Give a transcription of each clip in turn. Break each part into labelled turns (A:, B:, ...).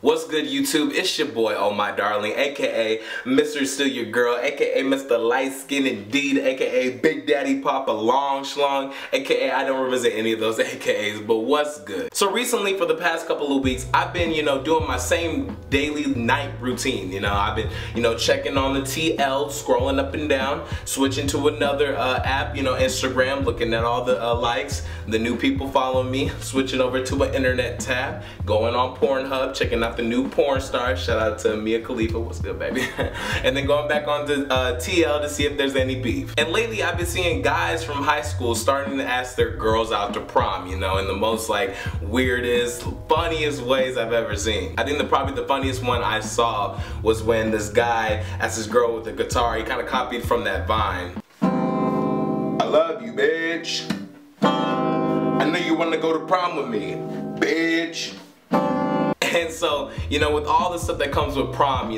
A: What's good, YouTube? It's your boy, Oh My Darling, aka Mr. Still Your Girl, aka Mr. Light Skin Indeed, aka Big Daddy Papa Long Schlong, aka I don't represent any of those AKAs, but what's good? So recently, for the past couple of weeks, I've been, doing my same daily night routine. I've been, checking on the TL, scrolling up and down, switching to another app, Instagram, looking at all the likes, the new people following me, switching over to an internet tab, going on Pornhub, checking out the new porn star. Shout out to Mia Khalifa, what's good, baby? And then going back on to TL to see if there's any beef. And lately I've been seeing guys from high school starting to ask their girls out to prom, in the most like weirdest, funniest ways I've ever seen. I think probably the funniest one I saw was when this guy asked his girl with a guitar. He kind of copied from that Vine. I love you, bitch. I know you want to go to prom with me, bitch. And so, with all the stuff that comes with prom,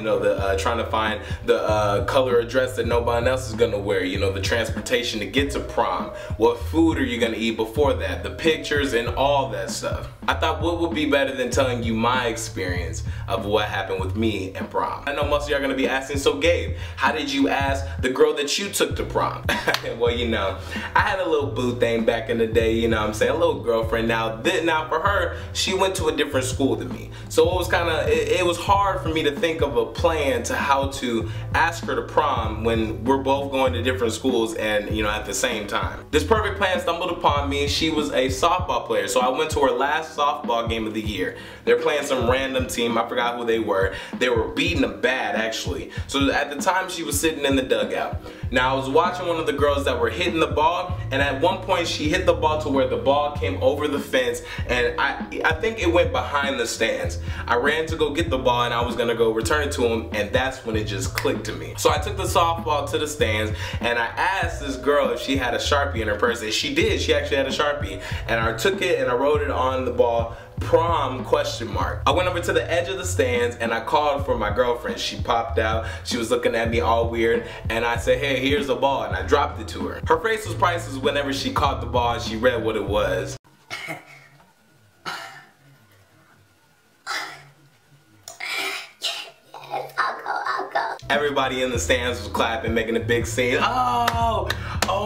A: trying to find the color or dress that nobody else is gonna wear, the transportation to get to prom, what food are you gonna eat before that, the pictures and all that stuff. I thought what would be better than telling you my experience of what happened with me and prom. I know most of y'all are gonna be asking, so Gabe, how did you ask the girl that you took to prom? Well, I had a little boo thing back in the day, a little girlfriend. Now for her, she went to a different school than me. So it was it was hard for me to think of a plan to how to ask her to prom when we're both going to different schools and, at the same time. This perfect plan stumbled upon me. She was a softball player, so I went to her last softball game of the year. They're playing some random team, I forgot who they were. They were beating them bad, actually. So at the time, she was sitting in the dugout. Now I was watching one of the girls that were hitting the ball, and at one point she hit the ball to where the ball came over the fence, and I think it went behind the stands. I ran to go get the ball and I was gonna go return it to him, and that's when it just clicked to me. So I took the softball to the stands and I asked this girl if she had a Sharpie in her purse, and she did. She actually had a Sharpie, and I took it and I wrote it on the ball, prom ? I went over to the edge of the stands and I called for my girlfriend. She popped out, she was looking at me all weird, and I said, hey, here's the ball, and I dropped it to her. Her face was priceless whenever she caught the ball and she read what it was. Everybody in the stands was clapping, making a big scene. Oh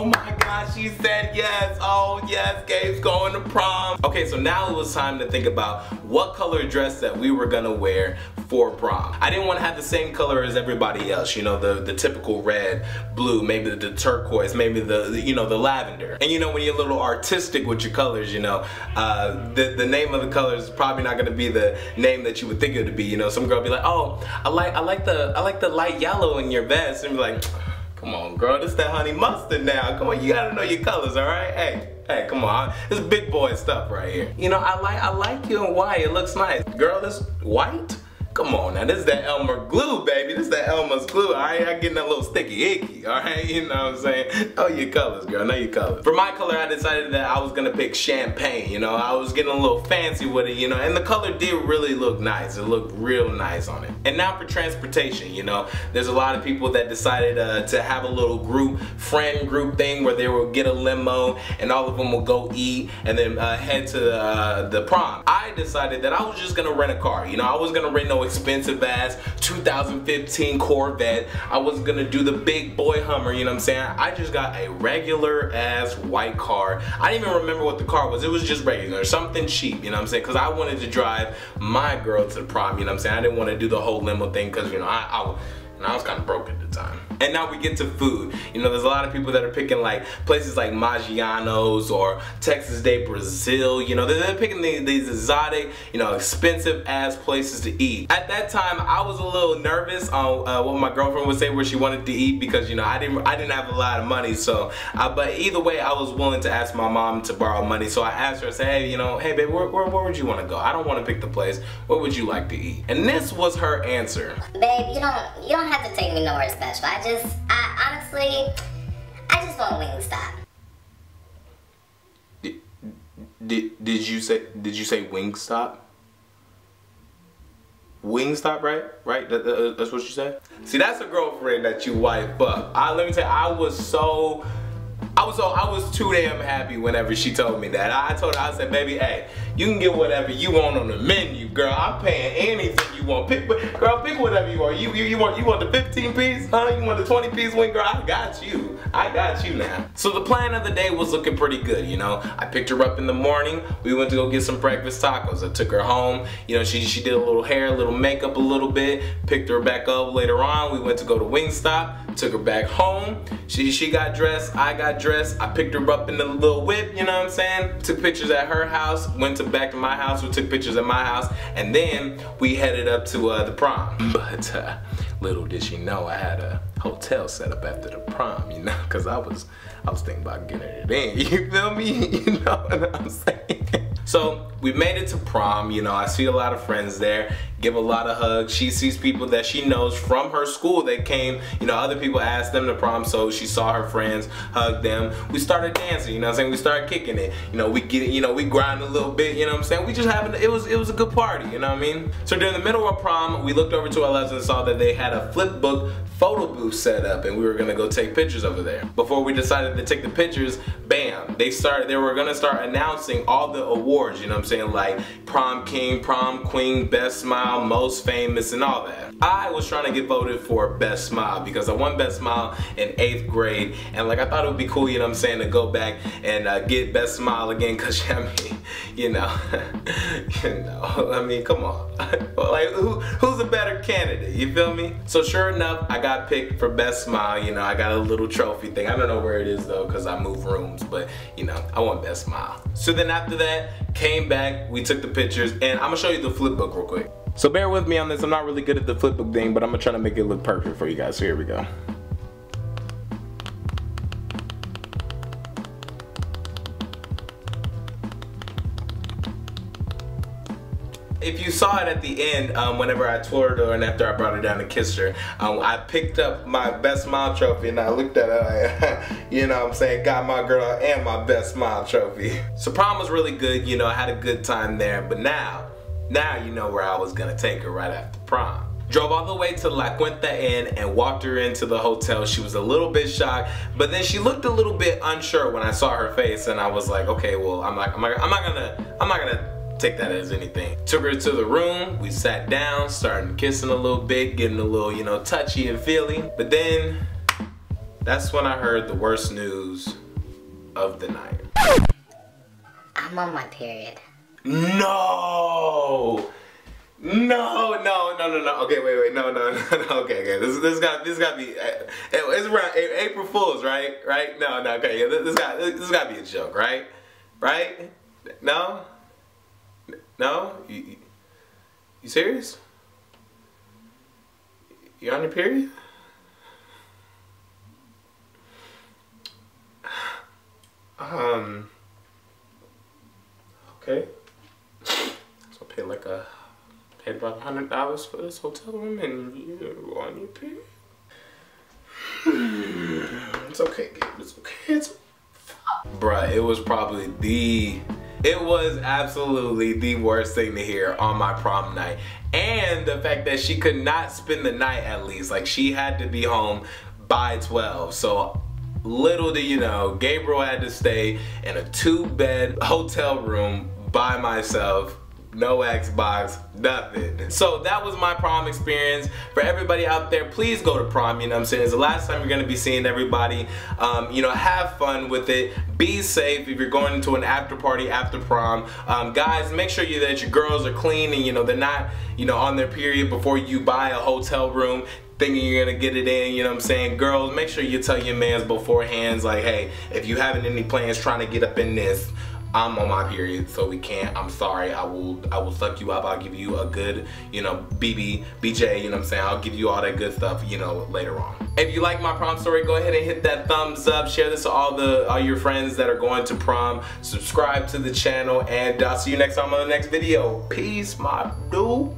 A: my gosh, she said yes. Oh yes, Gabe's going to prom. Okay, so now it was time to think about what color dress that we were gonna wear for prom. I didn't want to have the same color as everybody else, the typical red, blue, maybe the turquoise, maybe the lavender. And when you're a little artistic with your colors, the name of the color is probably not gonna be the name that you would think it would be. Some girl be like, oh, I like the light yellow in your vest, and be like, come on, girl, this that honey mustard now. Come on, you gotta know your colors, all right? Hey, come on, this big boy stuff right here. I like you in white. It looks nice, girl. This white. Come on now, this is that Elmer glue, baby. This is that Elmer's glue, alright? I'm getting that little sticky icky, alright? You know what I'm saying? Know your colors, girl, know your colors. For my color, I decided that I was gonna pick champagne, I was getting a little fancy with it, and the color did really look nice. It looked real nice on it. And now for transportation, there's a lot of people that decided to have a little friend group thing where they will get a limo and all of them will go eat and then head to the prom. I decided that I was just gonna rent a car, I was gonna rent no expensive ass 2015 Corvette. I wasn't gonna do the big boy Hummer, you know what I'm saying? I just got a regular ass white car. I didn't even remember what the car was. It was just regular, something cheap, you know what I'm saying? Because I wanted to drive my girl to the prom, you know what I'm saying? I didn't want to do the whole limo thing because, I was kind of broke at the time. And now we get to food. There's a lot of people that are picking places like Maggiano's or Texas de Brazil. They're picking these exotic, expensive ass places to eat. At that time, I was a little nervous on what my girlfriend would say where she wanted to eat because I didn't have a lot of money. So, but either way, I was willing to ask my mom to borrow money. So I asked her, I said, hey, hey babe, where would you want to go? I don't want to pick the place. What would you like to eat? And this was her answer.
B: Babe, you don't have to take me nowhere special. Honestly, I just want Wingstop.
A: Did you say Wingstop? Wingstop, right? That's what you said? See, that's a girlfriend that you wife up. Let me tell you, I was too damn happy whenever she told me that. I told her, I said, baby, hey, you can get whatever you want on the menu, girl. I'm paying anything want. Girl, pick whatever you want. You want the 15 piece? Huh? You want the 20 piece wing? Girl, I got you. I got you now. So the plan of the day was looking pretty good, you know. I picked her up in the morning. We went to go get some breakfast tacos. I took her home. You know, she did a little hair, a little makeup a little bit. Picked her back up later on. We went to go to Wingstop. Took her back home. She got dressed. I got dressed. I picked her up in the little whip, you know what I'm saying? Took pictures at her house. Went back to my house. We took pictures at my house. And then we headed up to the prom. But little did she know I had a hotel set up after the prom, you know, because I was thinking about getting it in. You feel me? You know what I'm saying? So we made it to prom, you know, I see a lot of friends there, give a lot of hugs. She sees people that she knows from her school that came, you know, other people asked them to prom, so she saw her friends, hugged them. We started dancing, you know what I'm saying? We started kicking it. You know, we get it, you know, we grind a little bit, you know what I'm saying? We just having, it was a good party, you know what I mean? So during the middle of prom, we looked over to our left and saw that they had a flip book photo booth set up and we were gonna go take pictures over there. Before we decided to take the pictures, bam, they were gonna start announcing all the awards, you know what I'm saying, like prom king, prom queen, best smile, most famous, and all that. I was trying to get voted for best smile because I won best smile in 8th grade, and like I thought it would be cool, you know what I'm saying, to go back and get best smile again, cause I mean, you know, I mean, come on, like who's a better candidate, you feel me? So sure enough, I got picked for best smile, you know, I got a little trophy thing. I don't know where it is though, cause I moved rooms, but you know, I want best smile. So then after that, came back, we took the pictures, and I'm gonna show you the flip book real quick. So bear with me on this, I'm not really good at the flip book thing, but I'm gonna try to make it look perfect for you guys, so here we go. If you saw it at the end, whenever I toured her and after I brought her down and kissed her, I picked up my best smile trophy and I looked at her like, you know what I'm saying, got my girl and my best smile trophy. So prom was really good, you know, I had a good time there, but now you know where I was gonna take her right after prom. Drove all the way to La Quinta Inn and walked her into the hotel. She was a little bit shocked, but then she looked a little bit unsure when I saw her face, and I was like, okay, well, I'm not gonna take that as anything. Took her to the room, we sat down, started kissing a little bit, getting a little, you know, touchy and feely. But then, that's when I heard the worst news of the night.
B: I'm on my period.
A: No! No. Okay, wait. No. Okay. This got to be. It's around April Fools, right? No. Okay. This got to be a joke, right? No. You serious? You on your period? Okay. So paid about $100 for this hotel room and you're on your period? It's okay, Gabe. It's okay. Bruh, it was absolutely the worst thing to hear on my prom night. And the fact that she could not spend the night at least. Like, she had to be home by 12. So little do you know, Gabriel had to stay in a 2-bed hotel room by myself. No Xbox, nothing. So that was my prom experience. For everybody out there, please go to prom, you know what I'm saying? It's the last time you're gonna be seeing everybody. You know, have fun with it. Be safe if you're going into an after party after prom. Guys, make sure that your girls are clean and, you know, they're not, you know, on their period before you buy a hotel room thinking you're gonna get it in, you know what I'm saying? Girls, make sure you tell your mans beforehand, like, hey, if you having any plans trying to get up in this, I'm on my period, so we can't. I'm sorry. I will suck you up. I'll give you a good, you know, BJ, you know what I'm saying? I'll give you all that good stuff, you know, later on. If you like my prom story, go ahead and hit that thumbs up. Share this to all your friends that are going to prom. Subscribe to the channel, and I'll see you next time on the next video. Peace, my dude.